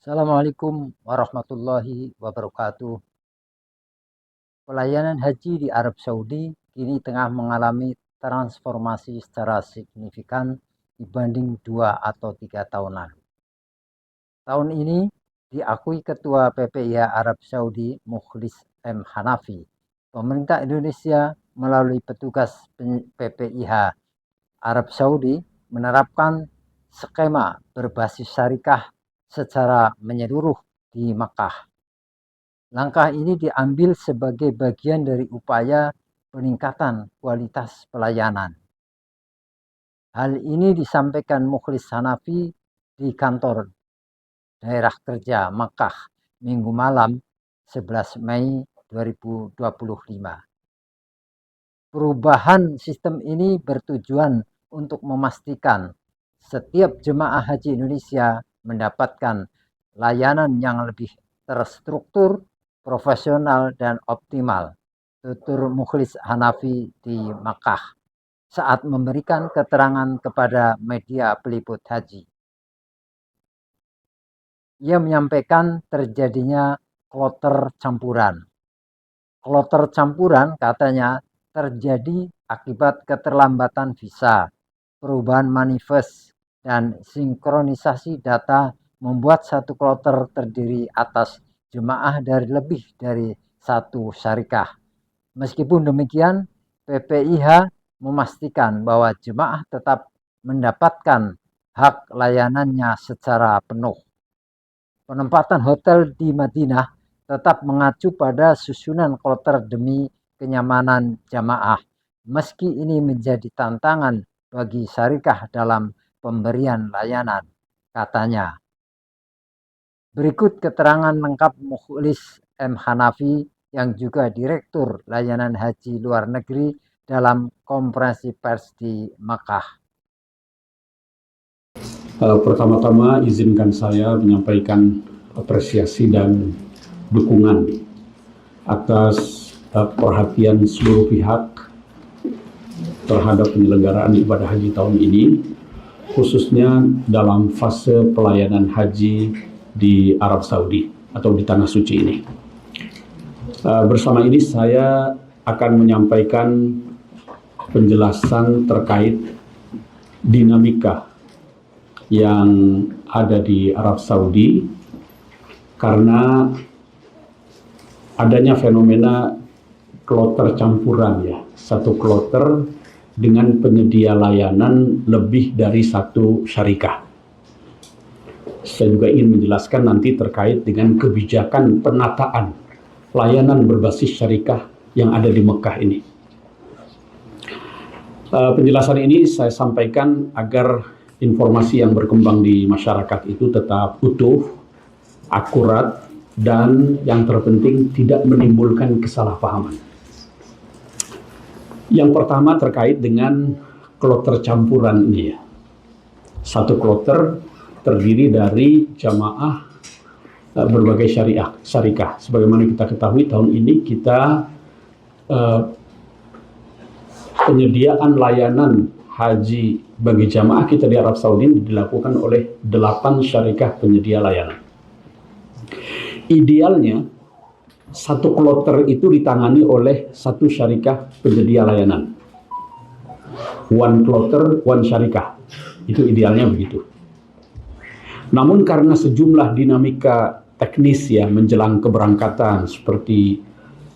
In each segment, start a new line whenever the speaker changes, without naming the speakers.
Assalamualaikum warahmatullahi wabarakatuh. Pelayanan haji di Arab Saudi kini tengah mengalami transformasi secara signifikan dibanding 2 atau 3 tahun lalu. Tahun ini diakui Ketua PPIH Arab Saudi Mukhlis M. Hanafi, pemerintah Indonesia melalui petugas PPIH Arab Saudi menerapkan skema berbasis syariah secara menyeluruh di Makkah. Langkah ini diambil sebagai bagian dari upaya peningkatan kualitas pelayanan. Hal ini disampaikan Mukhlis Hanafi di kantor daerah kerja Makkah Minggu malam 11 Mei 2025. Perubahan sistem ini bertujuan untuk memastikan setiap jemaah haji Indonesia mendapatkan layanan yang lebih terstruktur, profesional, dan optimal, tutur Mukhlis Hanafi di Makkah saat memberikan keterangan kepada media peliput haji. Ia menyampaikan terjadinya kloter campuran. Kloter campuran katanya terjadi akibat keterlambatan visa, perubahan manifest, dan sinkronisasi data membuat satu kloter terdiri atas jemaah dari lebih dari satu syarikah. Meskipun demikian, PPIH memastikan bahwa jemaah tetap mendapatkan hak layanannya secara penuh. Penempatan hotel di Madinah tetap mengacu pada susunan kloter demi kenyamanan jamaah, meski ini menjadi tantangan bagi syarikah dalam pemberian layanan, katanya. Berikut keterangan lengkap Mukhlis M. Hanafi yang juga Direktur Layanan Haji Luar Negeri dalam konferensi pers di Makkah.
Pertama-tama izinkan saya menyampaikan apresiasi dan dukungan atas perhatian seluruh pihak terhadap penyelenggaraan ibadah haji tahun ini, khususnya dalam fase pelayanan haji di Arab Saudi atau di Tanah Suci ini. Bersama ini saya akan menyampaikan penjelasan terkait dinamika yang ada di Arab Saudi karena adanya fenomena kloter campuran ya, satu kloter dengan penyedia layanan lebih dari satu syarikah. Saya juga ingin menjelaskan nanti terkait dengan kebijakan penataan layanan berbasis syarikah yang ada di Mekah ini. Penjelasan ini saya sampaikan agar informasi yang berkembang di masyarakat itu tetap utuh, akurat, dan yang terpenting tidak menimbulkan kesalahpahaman. Yang pertama terkait dengan kloter campuran ini ya. Satu kloter terdiri dari jamaah berbagai syarikah. Sebagaimana kita ketahui tahun ini kita penyediaan layanan haji bagi jamaah kita di Arab Saudi dilakukan oleh 8 syarikah penyedia layanan. Idealnya, satu kloter itu ditangani oleh satu syarikah penyedia layanan. One kloter, one syarikah. Itu idealnya begitu. Namun karena sejumlah dinamika teknis ya menjelang keberangkatan seperti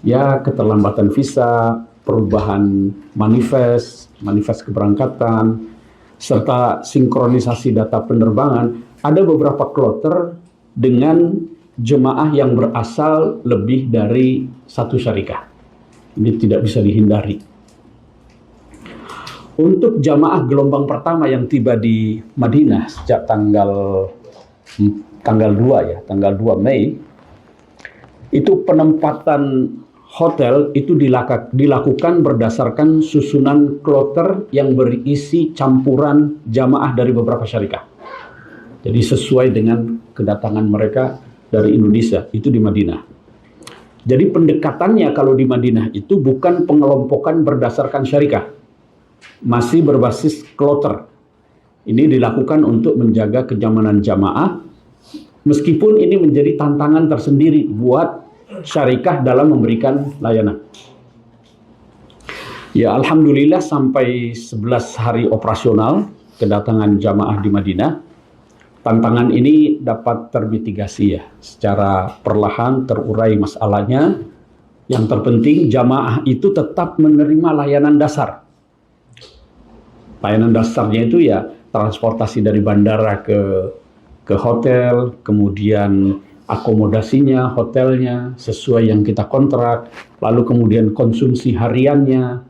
ya keterlambatan visa, perubahan manifest keberangkatan, serta sinkronisasi data penerbangan, ada beberapa kloter dengan jemaah yang berasal lebih dari satu syarikah. Ini tidak bisa dihindari. Untuk jamaah gelombang pertama yang tiba di Madinah sejak tanggal 2 Mei, itu penempatan hotel itu dilakukan berdasarkan susunan kloter yang berisi campuran jamaah dari beberapa syarikah. Jadi sesuai dengan kedatangan mereka dari Indonesia, itu di Madinah. Jadi pendekatannya kalau di Madinah itu bukan pengelompokan berdasarkan syarikah, masih berbasis kloter. Ini dilakukan untuk menjaga kenyamanan jamaah Meskipun ini menjadi tantangan tersendiri buat syarikah dalam memberikan layanan. Ya, alhamdulillah sampai 11 hari operasional kedatangan jamaah di Madinah, tantangan ini dapat termitigasi ya, secara perlahan terurai masalahnya. Yang terpenting jamaah itu tetap menerima layanan dasar. Layanan dasarnya itu ya transportasi dari bandara ke hotel, kemudian akomodasinya, hotelnya sesuai yang kita kontrak, lalu kemudian konsumsi hariannya,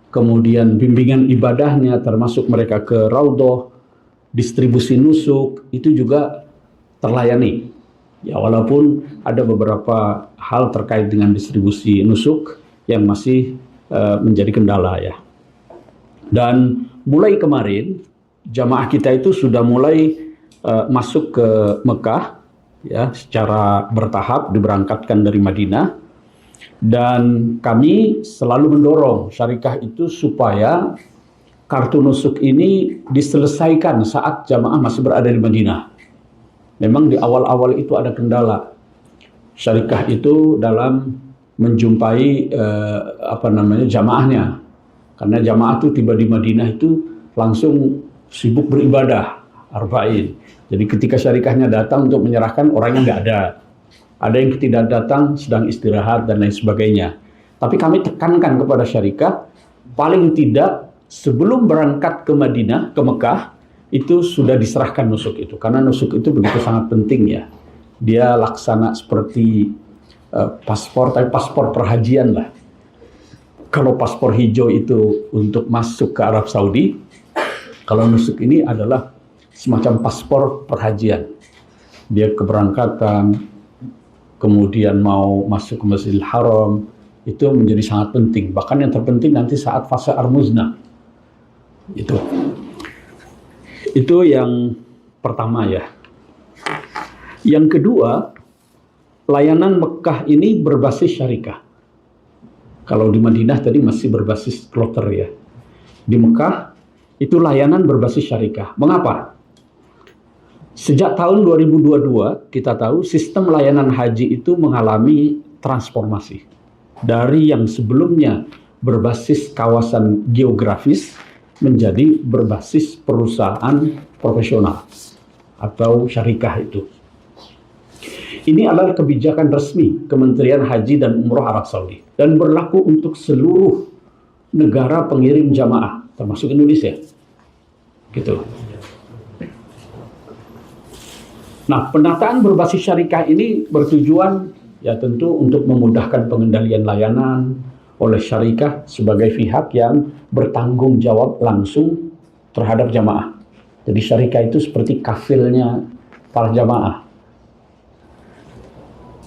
kemudian bimbingan ibadahnya termasuk mereka ke raudhah, distribusi nusuk itu juga terlayani. Ya, walaupun ada beberapa hal terkait dengan distribusi nusuk yang masih menjadi kendala ya. Dan mulai kemarin jamaah kita itu sudah mulai masuk ke Mekah ya, secara bertahap diberangkatkan dari Madinah, dan kami selalu mendorong syarikah itu supaya kartu nusuk ini diselesaikan saat jamaah masih berada di Madinah. Memang di awal-awal itu ada kendala syarikah itu dalam menjumpai jamaahnya, karena jamaah itu tiba di Madinah itu langsung sibuk beribadah arba'in. Jadi ketika syarikahnya datang untuk menyerahkan, orangnya nggak ada. Ada yang tidak datang sedang istirahat dan lain sebagainya. Tapi kami tekankan kepada syarikah, paling tidak sebelum berangkat ke Madinah, ke Mekah, itu sudah diserahkan nusuk itu. Karena nusuk itu begitu sangat penting ya. Dia laksana seperti paspor, tapi paspor perhajian lah. Kalau paspor hijau itu untuk masuk ke Arab Saudi, kalau nusuk ini adalah semacam paspor perhajian. Dia keberangkatan, kemudian mau masuk ke Masjidil Haram, itu menjadi sangat penting. Bahkan yang terpenting nanti saat fase Ar-Muznah. Itu yang pertama ya. Yang kedua, layanan Mekah ini berbasis syarikah. Kalau di Madinah tadi masih berbasis kloter ya. Di Mekah itu layanan berbasis syarikah. Mengapa? Sejak tahun 2022 kita tahu sistem layanan haji itu mengalami transformasi. Dari yang sebelumnya berbasis kawasan geografis menjadi berbasis perusahaan profesional atau syarikah itu. Ini adalah kebijakan resmi Kementerian Haji dan Umroh Arab Saudi dan berlaku untuk seluruh negara pengirim jamaah termasuk Indonesia. Gitu. Nah, penataan berbasis syarikah ini bertujuan ya tentu untuk memudahkan pengendalian layanan oleh syarikah sebagai pihak yang bertanggung jawab langsung terhadap jamaah. Jadi syarikah itu seperti kafilnya para jamaah.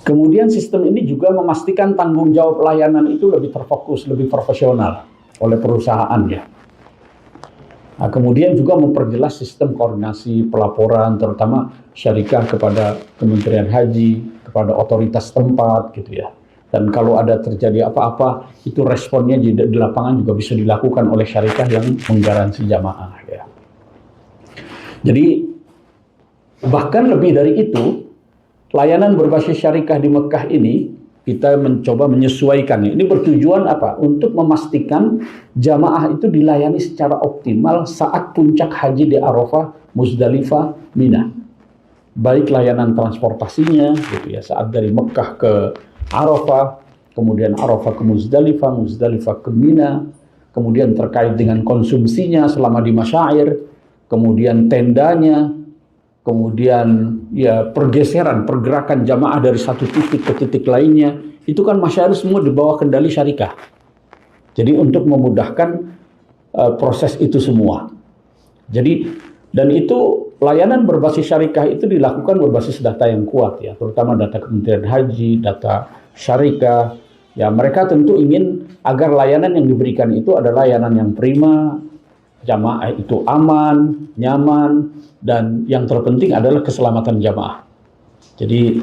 Kemudian sistem ini juga memastikan tanggung jawab layanan itu lebih terfokus, lebih profesional oleh perusahaan ya. Nah, kemudian juga memperjelas sistem koordinasi pelaporan terutama syarikah kepada Kementerian Haji, kepada otoritas tempat gitu ya. Dan kalau ada terjadi apa-apa, itu responnya di lapangan juga bisa dilakukan oleh syarikah yang menggaransi jamaah ya. Jadi bahkan lebih dari itu, layanan berbasis syarikah di Mekah ini kita mencoba menyesuaikan. Ini bertujuan apa? Untuk memastikan jamaah itu dilayani secara optimal saat puncak haji di Arafah, Muzdalifah, Mina. Baik layanan transportasinya gitu ya, saat dari Mekah ke Arafah, kemudian Arafah ke Muzdalifah, Muzdalifah ke Mina, kemudian terkait dengan konsumsinya selama di masyair, kemudian tendanya, kemudian ya pergerakan jamaah dari satu titik ke titik lainnya, itu kan masyair semua di bawah kendali syarikah. Jadi untuk memudahkan proses itu semua. Jadi dan itu layanan berbasis syarikah itu dilakukan berbasis data yang kuat ya, terutama data Kementerian Haji, data syarikah. Ya mereka tentu ingin agar layanan yang diberikan itu adalah layanan yang prima, jamaah itu aman, nyaman, dan yang terpenting adalah keselamatan jamaah. Jadi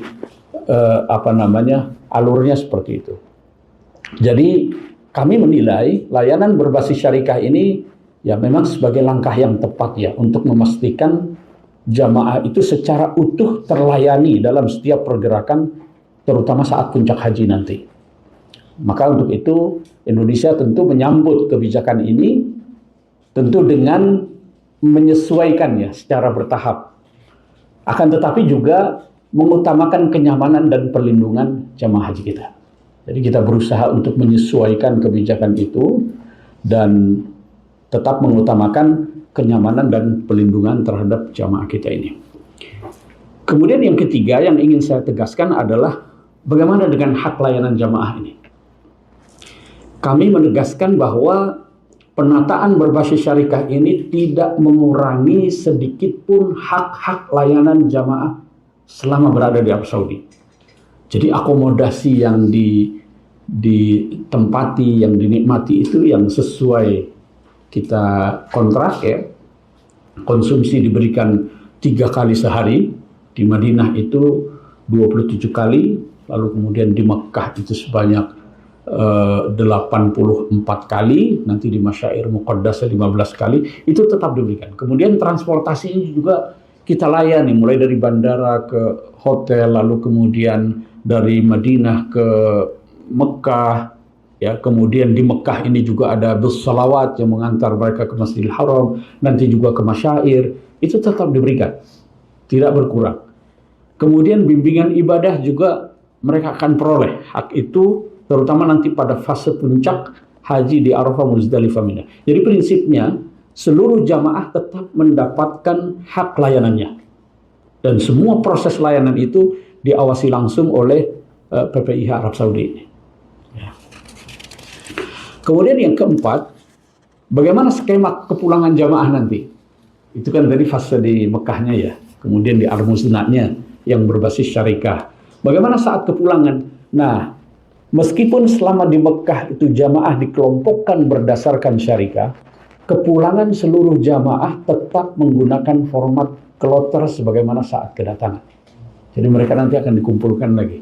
alurnya seperti itu. Jadi kami menilai layanan berbasis syarikah ini ya memang sebagai langkah yang tepat ya untuk memastikan jamaah itu secara utuh terlayani dalam setiap pergerakan, terutama saat puncak haji nanti. Maka untuk itu Indonesia tentu menyambut kebijakan ini, tentu dengan menyesuaikannya secara bertahap. Akan tetapi juga mengutamakan kenyamanan dan perlindungan jamaah haji kita. Jadi kita berusaha untuk menyesuaikan kebijakan itu dan tetap mengutamakan kenyamanan dan perlindungan terhadap jamaah kita ini. Kemudian yang ketiga yang ingin saya tegaskan adalah bagaimana dengan hak layanan jamaah ini. Kami menegaskan bahwa penataan berbasis syarikat ini tidak mengurangi sedikit pun hak-hak layanan jamaah selama berada di Arab Saudi. Jadi akomodasi yang ditempati, yang dinikmati itu yang sesuai kita kontrak ya. Konsumsi diberikan 3 kali sehari, di Madinah itu 27 kali, lalu kemudian di Mekah itu sebanyak 84 kali, nanti di Masyair Muqaddasah 15 kali, itu tetap diberikan. Kemudian transportasi ini juga kita layani, mulai dari bandara ke hotel, lalu kemudian dari Madinah ke Mekah, ya, kemudian di Mekah ini juga ada bus salawat yang mengantar mereka ke Masjidil Haram, nanti juga ke Masyair, itu tetap diberikan, tidak berkurang. Kemudian bimbingan ibadah juga mereka akan peroleh hak itu, terutama nanti pada fase puncak haji di Arafah, Muzdalifah, Mina. Jadi prinsipnya seluruh jamaah tetap mendapatkan hak layanannya, dan semua proses layanan itu diawasi langsung oleh PPIH Arab Saudi ini. Kemudian yang keempat, bagaimana skema kepulangan jamaah nanti? Itu kan dari fase di Mekahnya ya, kemudian di Al-Muznahnya yang berbasis syarikat. Bagaimana saat kepulangan? Nah, meskipun selama di Mekah itu jamaah dikelompokkan berdasarkan syarikat, kepulangan seluruh jamaah tetap menggunakan format kloter sebagaimana saat kedatangan. Jadi mereka nanti akan dikumpulkan lagi.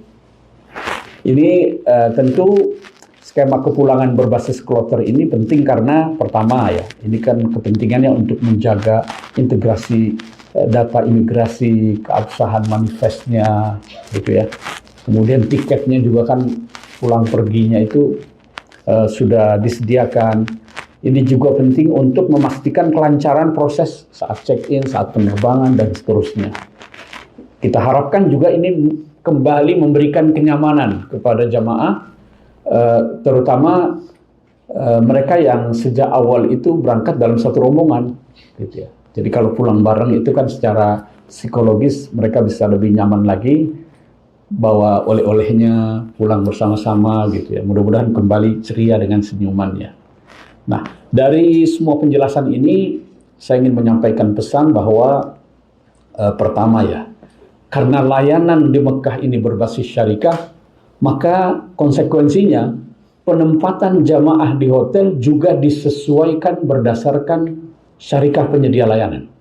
Ini tentu skema kepulangan berbasis kloter ini penting karena pertama ya, ini kan kepentingannya untuk menjaga integrasi data imigrasi, keabsahan manifestnya, gitu ya. Kemudian tiketnya juga kan pulang perginya itu sudah disediakan. Ini juga penting untuk memastikan kelancaran proses saat check-in, saat penerbangan, dan seterusnya. Kita harapkan juga ini kembali memberikan kenyamanan kepada jamaah, terutama mereka yang sejak awal itu berangkat dalam satu rombongan, gitu ya. Jadi kalau pulang bareng itu kan secara psikologis mereka bisa lebih nyaman lagi, bawa oleh-olehnya, pulang bersama-sama, gitu ya. Mudah-mudahan kembali ceria dengan senyumannya. Nah, dari semua penjelasan ini saya ingin menyampaikan pesan bahwa pertama ya, karena layanan di Mekah ini berbasis syarikat, maka konsekuensinya penempatan jamaah di hotel juga disesuaikan berdasarkan syarikat penyedia layanan.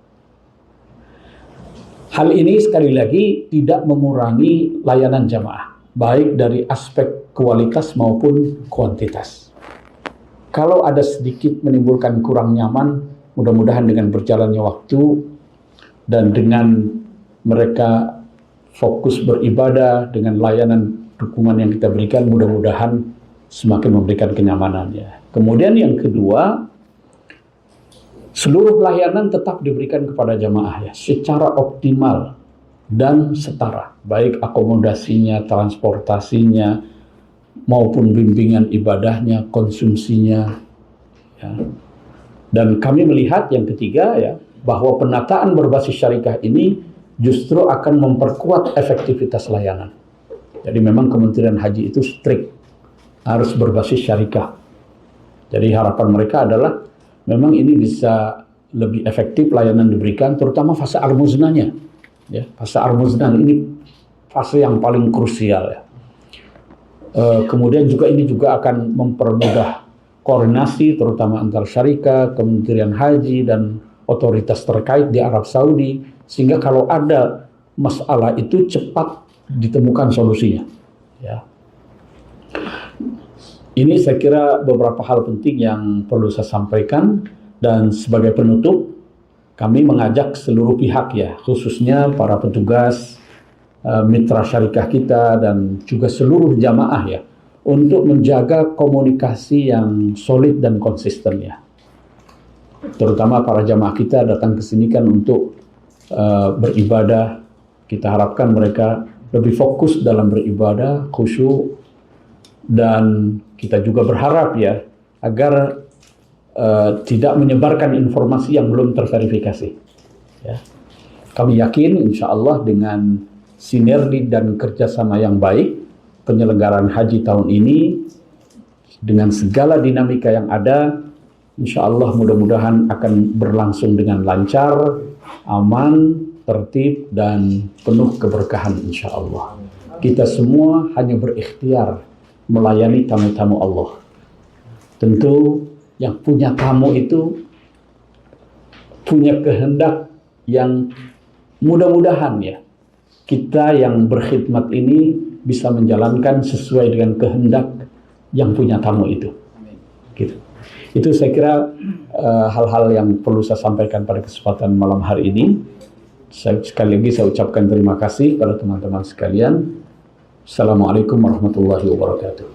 Hal ini sekali lagi tidak mengurangi layanan jamaah, baik dari aspek kualitas maupun kuantitas. Kalau ada sedikit menimbulkan kurang nyaman, mudah-mudahan dengan berjalannya waktu dan dengan mereka fokus beribadah dengan layanan dukungan yang kita berikan, mudah-mudahan semakin memberikan kenyamanan ya. Kemudian yang kedua, seluruh layanan tetap diberikan kepada jamaah ya, secara optimal dan setara, baik akomodasinya, transportasinya, maupun bimbingan ibadahnya, konsumsinya ya. Dan kami melihat yang ketiga ya, bahwa penataan berbasis syarikat ini justru akan memperkuat efektivitas layanan. Jadi memang Kementerian Haji itu strict harus berbasis syarikat. Jadi harapan mereka adalah memang ini bisa lebih efektif layanan diberikan, terutama fase Al-Muznahnya. Ya, fase Al-Muznah ini fase yang paling krusial ya. Kemudian juga ini juga akan mempermudah koordinasi terutama antar syarikat, Kementerian Haji dan otoritas terkait di Arab Saudi, sehingga kalau ada masalah itu cepat ditemukan solusinya. Ya. Ini saya kira beberapa hal penting yang perlu saya sampaikan, dan sebagai penutup kami mengajak seluruh pihak ya, khususnya para petugas, mitra syarikah kita dan juga seluruh jamaah ya, untuk menjaga komunikasi yang solid dan konsisten ya. Terutama para jamaah kita datang ke sini kan untuk beribadah. Kita harapkan mereka lebih fokus dalam beribadah, khusyuk, dan kita juga berharap ya agar tidak menyebarkan informasi yang belum terverifikasi. Ya. Kami yakin insya Allah dengan sinergi dan kerjasama yang baik, penyelenggaraan haji tahun ini dengan segala dinamika yang ada, insya Allah mudah-mudahan akan berlangsung dengan lancar, aman, tertib, dan penuh keberkahan insya Allah. Kita semua hanya berikhtiar melayani tamu-tamu Allah. Tentu yang punya tamu itu punya kehendak yang mudah-mudahan ya, kita yang berkhidmat ini bisa menjalankan sesuai dengan kehendak yang punya tamu itu. Gitu. Itu saya kira hal-hal yang perlu saya sampaikan pada kesempatan malam hari ini. Sekali lagi saya ucapkan terima kasih pada teman-teman sekalian. Assalamualaikum warahmatullahi wabarakatuh.